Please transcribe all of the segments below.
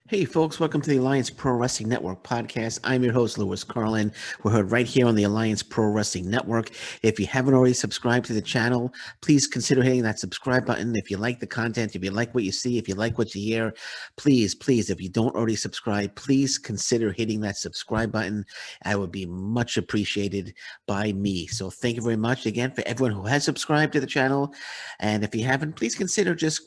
Hey, folks, welcome to the Alliance Pro Wrestling Network podcast. I'm your host, Lewis Carlin. We're heard right here on the Alliance Pro Wrestling Network. If you haven't already subscribed to the channel, please consider hitting that subscribe button. If you like the content, if you like what you see, if you like what you hear, please, if you don't already subscribe, please consider hitting that subscribe button. I would be much appreciated by me. So thank you very much again for everyone who has subscribed to the channel. And if you haven't, please consider just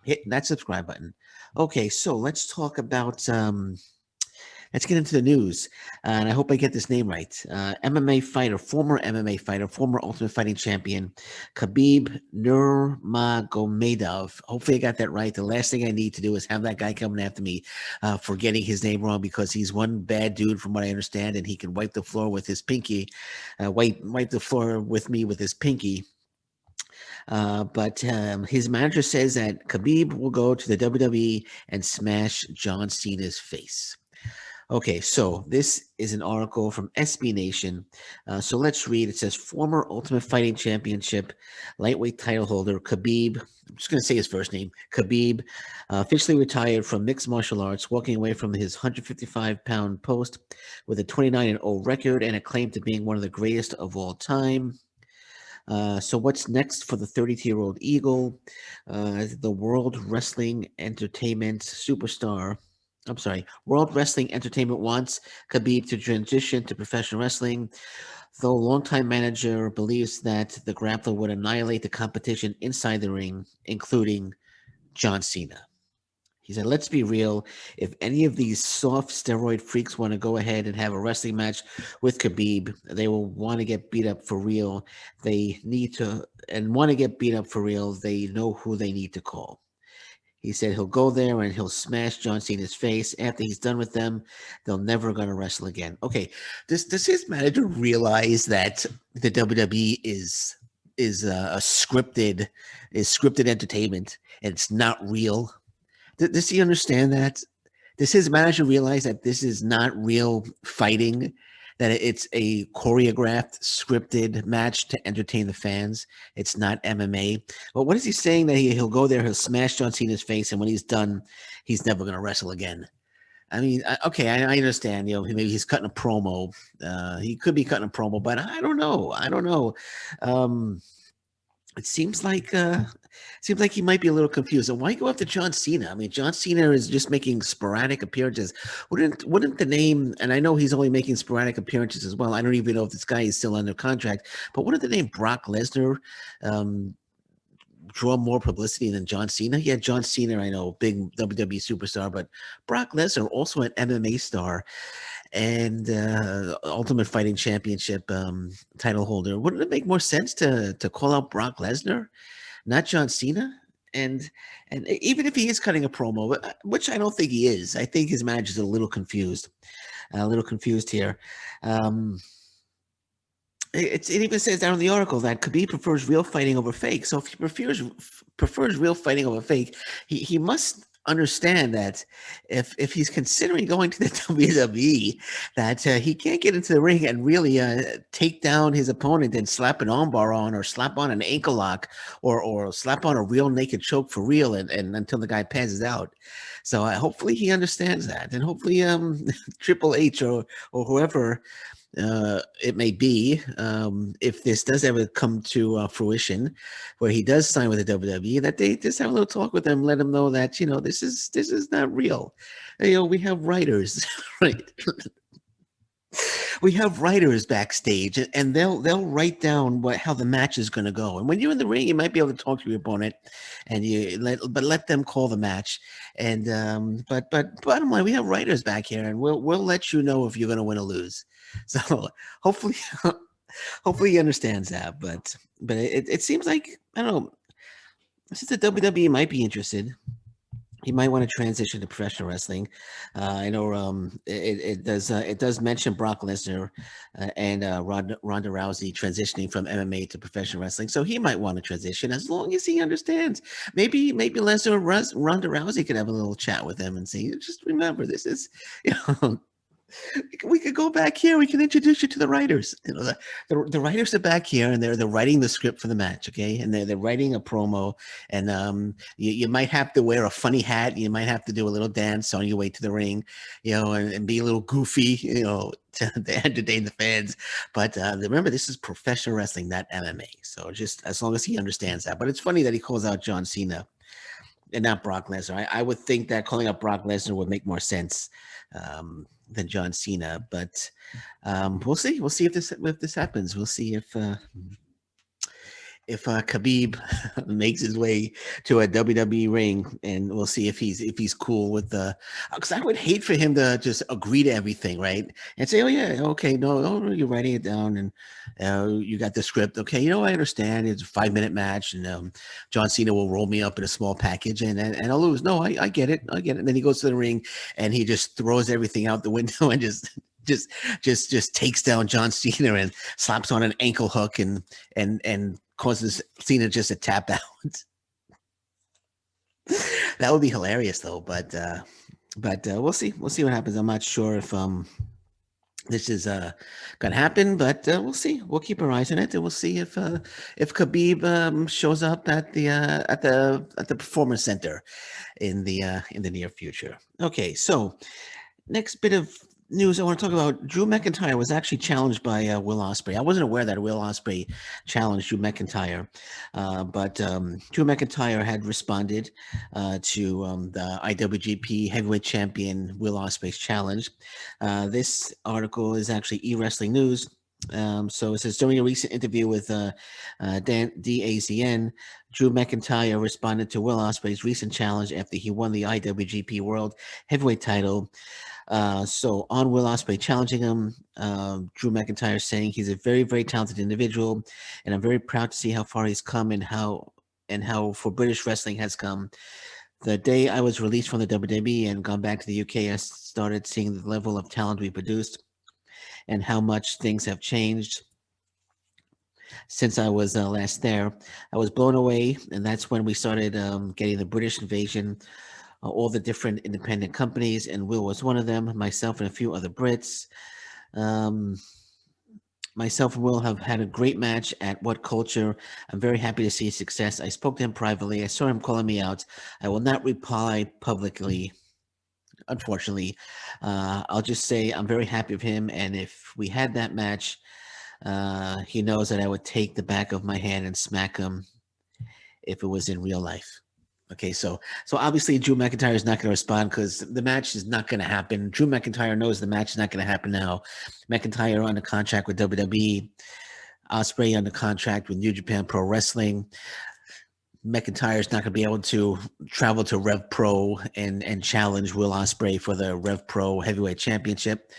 hitting that subscribe button. Okay, so let's talk about let's get into the news. And I hope I get this name right. MMA fighter, former MMA fighter, former Ultimate Fighting champion, Khabib Nurmagomedov. Hopefully I got that right. The last thing I need to do is have that guy coming after me for getting his name wrong, because he's one bad dude from what I understand, and he can wipe the floor with his pinky, wipe the floor with me with his pinky. But his manager says that Khabib will go to the WWE and smash John Cena's face. Okay, so this is an article from SB Nation. So let's read. It says former Ultimate Fighting Championship lightweight title holder Khabib, I'm just going to say his first name, Khabib, officially retired from mixed martial arts, walking away from his 155-pound post with a 29-0 record and a claim to being one of the greatest of all time. So what's next for the 32-year-old Eagle? The World Wrestling Entertainment superstar. I'm sorry. World Wrestling Entertainment wants Khabib to transition to professional wrestling, though longtime manager believes that the grappler would annihilate the competition inside the ring, including John Cena. He said, let's be real. If any of these soft steroid freaks want to go ahead and have a wrestling match with Khabib, they will want to get beat up for real. They need to, and want to get beat up for real, they know who they need to call. He said he'll go there and he'll smash John Cena's face. After he's done with them, they're never going to wrestle again. Okay, does his manager realize that the WWE is a scripted entertainment and it's not real? Does he understand that? Does his manager realize that this is not real fighting, that it's a choreographed, scripted match to entertain the fans? It's not MMA. But what is he saying? That he'll go there, he'll smash John Cena's face, and when he's done, he's never going to wrestle again. I mean, okay, I understand. You know, maybe he's cutting a promo. He could be cutting a promo, but I don't know. I don't know. It seems like he might be a little confused. And why go after John Cena? I mean, John Cena is just making sporadic appearances. Wouldn't the name? And I know he's only making sporadic appearances as well. I don't even know if this guy is still under contract. But wouldn't the name Brock Lesnar draw more publicity than John Cena? Yeah, John Cena, I know, big WWE superstar, but Brock Lesnar, also an MMA star and Ultimate Fighting Championship title holder. Wouldn't it make more sense to call out Brock Lesnar, not John Cena? And even if he is cutting a promo, which I don't think he is, I think his manager's a little confused here. It even says down in the article that Khabib prefers real fighting over fake. So if he prefers real fighting over fake, he must understand that if he's considering going to the WWE, that he can't get into the ring and really take down his opponent and slap an armbar on, or slap on an ankle lock, or slap on a real naked choke for real, and until the guy passes out. So hopefully he understands that, and hopefully Triple H or whoever it may be, if this does ever come to fruition, where he does sign with the WWE, that they just have a little talk with him, let him know that, you know, this is not real. You know, we have writers, right? We have writers backstage, and they'll write down how the match is going to go. And when you're in the ring, you might be able to talk to your opponent, and let them call the match. And but bottom line, we have writers back here, and we'll let you know if you're going to win or lose. So hopefully, hopefully he understands that. But it seems like, I don't know, since the WWE might be interested, he might want to transition to professional wrestling. I know it does mention Brock Lesnar and Ronda Rousey transitioning from MMA to professional wrestling, so he might want to transition as long as he understands. Maybe Lesnar, Ronda Rousey could have a little chat with him and say, just remember, this is, you know. We could go back here. We can introduce you to the writers. You know, the writers are back here, and they're writing the script for the match. Okay, and they're writing a promo, and you might have to wear a funny hat. You might have to do a little dance on your way to the ring, you know, and be a little goofy, you know, to entertain the fans. But remember, this is professional wrestling, not MMA. So just as long as he understands that. But it's funny that he calls out John Cena and not Brock Lesnar. I would think that calling out Brock Lesnar would make more sense than John Cena, but we'll see. We'll see if this happens. We'll see if Khabib makes his way to a WWE ring, and we'll see if he's cool with the. Because I would hate for him to just agree to everything, right? And say, "Oh yeah, okay, no, you're writing it down, and you got the script. Okay, you know, I understand. It's a 5-minute match, and John Cena will roll me up in a small package, and I'll lose. No, I get it, I get it. And then he goes to the ring, and he just throws everything out the window and just takes down John Cena and slaps on an ankle hook and causes Cena just to tap out. That would be hilarious, though. But we'll see. We'll see what happens. I'm not sure if this is gonna happen, but we'll see. We'll keep our eyes on it, and we'll see if Khabib shows up at the Performance Center in the near future. Okay, so next bit of news I want to talk about. Drew McIntyre was actually challenged by Will Ospreay. I wasn't aware that Will Ospreay challenged Drew McIntyre, but Drew McIntyre had responded to the IWGP Heavyweight Champion Will Ospreay's challenge. This article is actually eWrestling News. So it says, during a recent interview with DAZN, Drew McIntyre responded to Will Ospreay's recent challenge after he won the IWGP World Heavyweight title. So on Will Ospreay challenging him, Drew McIntyre saying he's a very, very talented individual, and I'm very proud to see how far he's come and how for British wrestling has come. The day I was released from the WWE and gone back to the UK, I started seeing the level of talent we produced and how much things have changed since I was last there. I was blown away, and that's when we started getting the British invasion, all the different independent companies, and Will was one of them, myself and a few other Brits. Myself and Will have had a great match at What Culture. I'm very happy to see his success. I spoke to him privately. I saw him calling me out. I will not reply publicly, unfortunately. I'll just say I'm very happy with him, and if we had that match, he knows that I would take the back of my hand and smack him if it was in real life. Okay, so obviously Drew McIntyre is not going to respond because the match is not going to happen. Drew McIntyre knows the match is not going to happen now. McIntyre on a contract with WWE, Ospreay under contract with New Japan Pro Wrestling. McIntyre is not going to be able to travel to Rev Pro and challenge Will Ospreay for the Rev Pro Heavyweight Championship.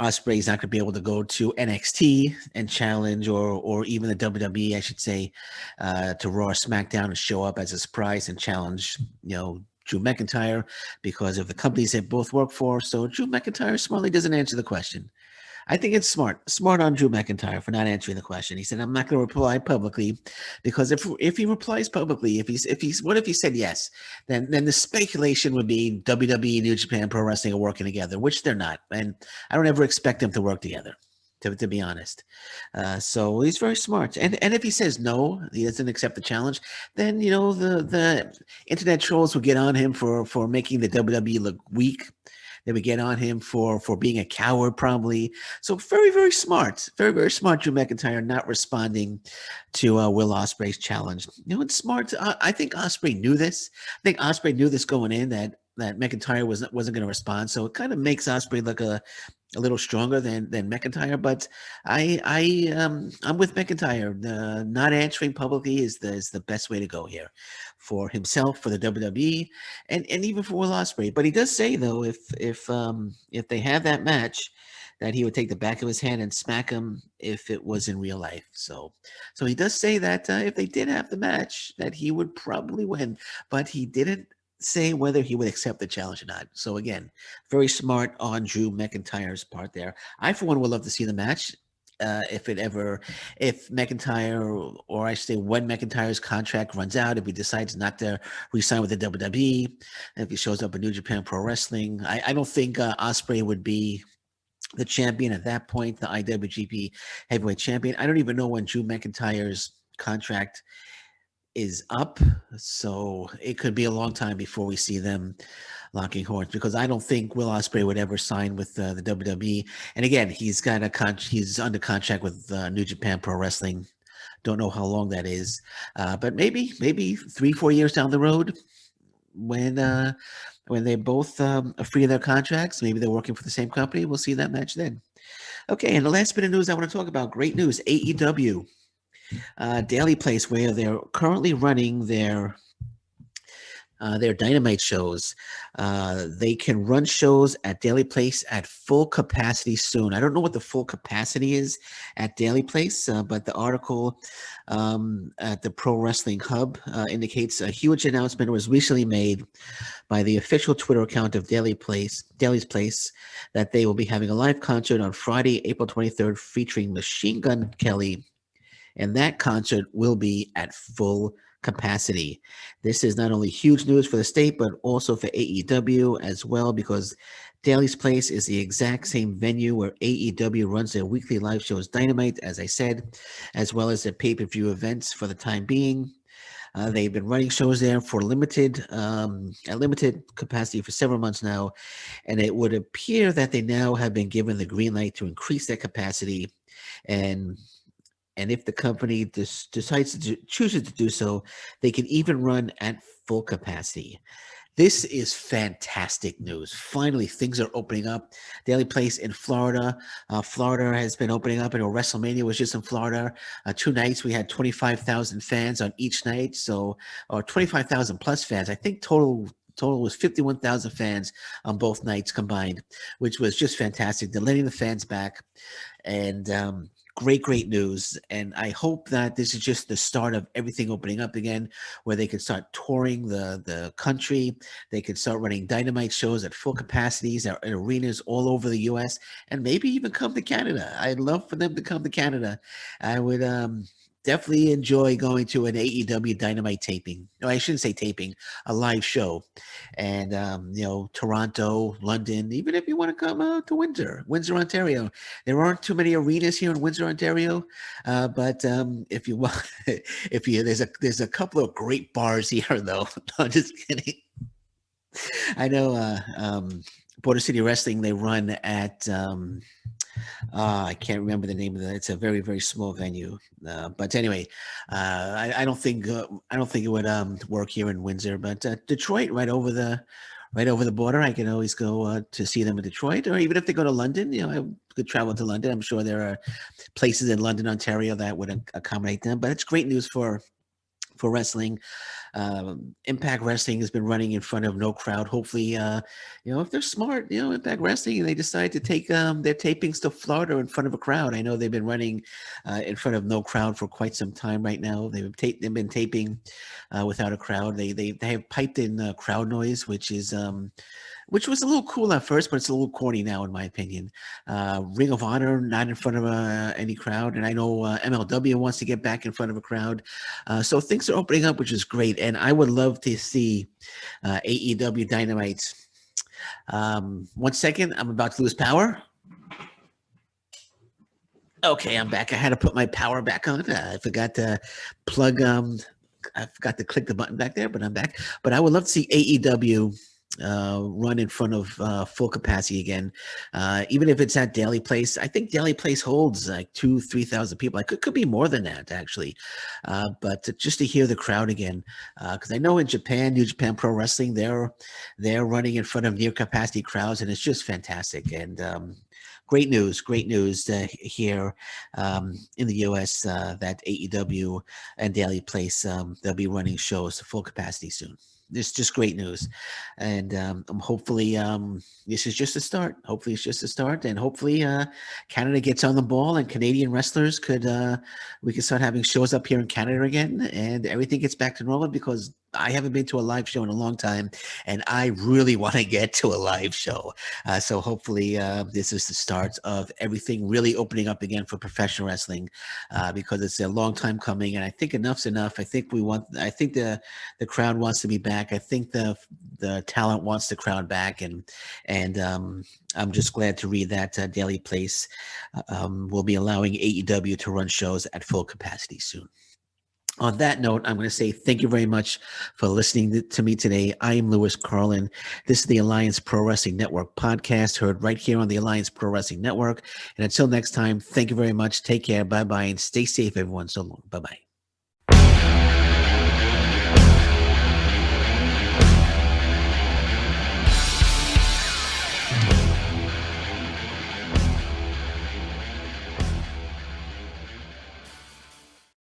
Ospreay is not going to be able to go to NXT and challenge, or even the WWE, I should say, to Raw or SmackDown and show up as a surprise and challenge, Drew McIntyre because of the companies they both work for. So Drew McIntyre smartly doesn't answer the question. I think it's smart on Drew McIntyre for not answering the question. He said, "I'm not going to reply publicly because if he replies publicly, what if he said yes? Then the speculation would be WWE, New Japan Pro Wrestling are working together, which they're not, and I don't ever expect them to work together." To be honest, so he's very smart. And if he says no, he doesn't accept the challenge, then the internet trolls will get on him for making the WWE look weak. They would get on him for being a coward, probably. So very, very smart. Very, very smart, Drew McIntyre, not responding to Will Ospreay's challenge. It's smart. I think Ospreay knew this. I think Ospreay knew this going in, that McIntyre wasn't going to respond. So it kind of makes Ospreay look a little stronger than McIntyre. But I'm with McIntyre. Not answering publicly is the best way to go here for himself, for the WWE, and even for Will Ospreay. But he does say, though, if they have that match, that he would take the back of his hand and smack him if it was in real life. So he does say that if they did have the match, that he would probably win, but he didn't say whether he would accept the challenge or not. So again, very smart on Drew McIntyre's part there. I, for one, would love to see the match. if McIntyre, or I should say when McIntyre's contract runs out, if he decides not to re-sign with the WWE, if he shows up in New Japan Pro Wrestling, I don't think Ospreay would be the champion at that point, the IWGP Heavyweight Champion. I don't even know when Drew McIntyre's contract is up, so it could be a long time before we see them locking horns, because I don't think Will Ospreay would ever sign with the WWE. And again, he's he's under contract with New Japan Pro Wrestling. Don't know how long that is, but maybe 3-4 years down the road, when they both are free of their contracts, maybe they're working for the same company. We'll see that match then. Okay, and the last bit of news I want to talk about, great news, AEW Daily Place, where they're currently running their Dynamite shows. They can run shows at Daily Place at full capacity soon. I don't know what the full capacity is at Daily Place, but the article at the Pro Wrestling Hub indicates a huge announcement was recently made by the official Twitter account of Daily's Place, that they will be having a live concert on Friday, April 23rd, featuring Machine Gun Kelly, and that concert will be at full capacity. This is not only huge news for the state, but also for AEW as well, because Daily's Place is the exact same venue where AEW runs their weekly live shows, Dynamite, as I said, as well as their pay-per-view events for the time being. They've been running shows there for at limited capacity for several months now, and it would appear that they now have been given the green light to increase their capacity, and if the company decides to chooses to do so, they can even run at full capacity. This is fantastic news. Finally, things are opening up. Daily Place in Florida. Florida has been opening up. I know WrestleMania was just in Florida. 2 nights, we had 25,000 fans on each night. So, or 25,000 plus fans. I think total was 51,000 fans on both nights combined, which was just fantastic. They're letting the fans back. And great news. And I hope that this is just the start of everything opening up again, where they can start touring the country. They can start running Dynamite shows at full capacities at arenas all over the US, and maybe even come to Canada. I'd love for them to come to Canada. I would definitely enjoy going to an AEW Dynamite taping. No, I shouldn't say taping, a live show. And, Toronto, London, even if you want to come to Windsor, Ontario. There aren't too many arenas here in Windsor, Ontario. But if you want, there's a couple of great bars here, though. No, I'm just kidding. I know Border City Wrestling, they run at I can't remember the name of that. It's a very, very small venue. But anyway, I don't think it would work here in Windsor. But Detroit, right over the border, I can always go to see them in Detroit, or even if they go to London, I could travel to London. I'm sure there are places in London, Ontario that would accommodate them. But it's great news for wrestling. Impact Wrestling has been running in front of no crowd. Hopefully, if they're smart, Impact Wrestling, and they decide to take their tapings to Florida in front of a crowd. I know they've been running in front of no crowd for quite some time right now. They've been taping without a crowd. They have piped in crowd noise, which was a little cool at first, but it's a little corny now, in my opinion. Ring of Honor, not in front of any crowd. And I know MLW wants to get back in front of a crowd. So things are opening up, which is great. And I would love to see AEW Dynamite. 1 second, I'm about to lose power. Okay, I'm back. I had to put my power back on. I forgot to plug. I forgot to click the button back there, but I'm back. But I would love to see AEW run in front of full capacity again, even if it's at Daily Place. I think Daily Place holds like 2,000-3,000 people. Like, it could be more than that, actually. But just to hear the crowd again, because I know in Japan, New Japan Pro Wrestling, they're running in front of near capacity crowds, and it's just fantastic. And great news here in the US that AEW and Daily Place, they'll be running shows to full capacity soon. It's just great news. And hopefully this is just a start. Hopefully it's just a start. And hopefully Canada gets on the ball, and Canadian wrestlers we can start having shows up here in Canada again, and everything gets back to normal, because I haven't been to a live show in a long time, and I really want to get to a live show. So hopefully this is the start of everything really opening up again for professional wrestling, because it's a long time coming, and I think enough's enough. I think the crowd wants to be back. I think the talent wants the crowd back, and I'm just glad to read that Daily Place will be allowing AEW to run shows at full capacity soon. On that note, I'm going to say thank you very much for listening to me today. I am Lewis Carlin. This is the Alliance Pro Wrestling Network podcast, heard right here on the Alliance Pro Wrestling Network. And until next time, thank you very much. Take care. Bye-bye. And stay safe, everyone. So long. Bye-bye.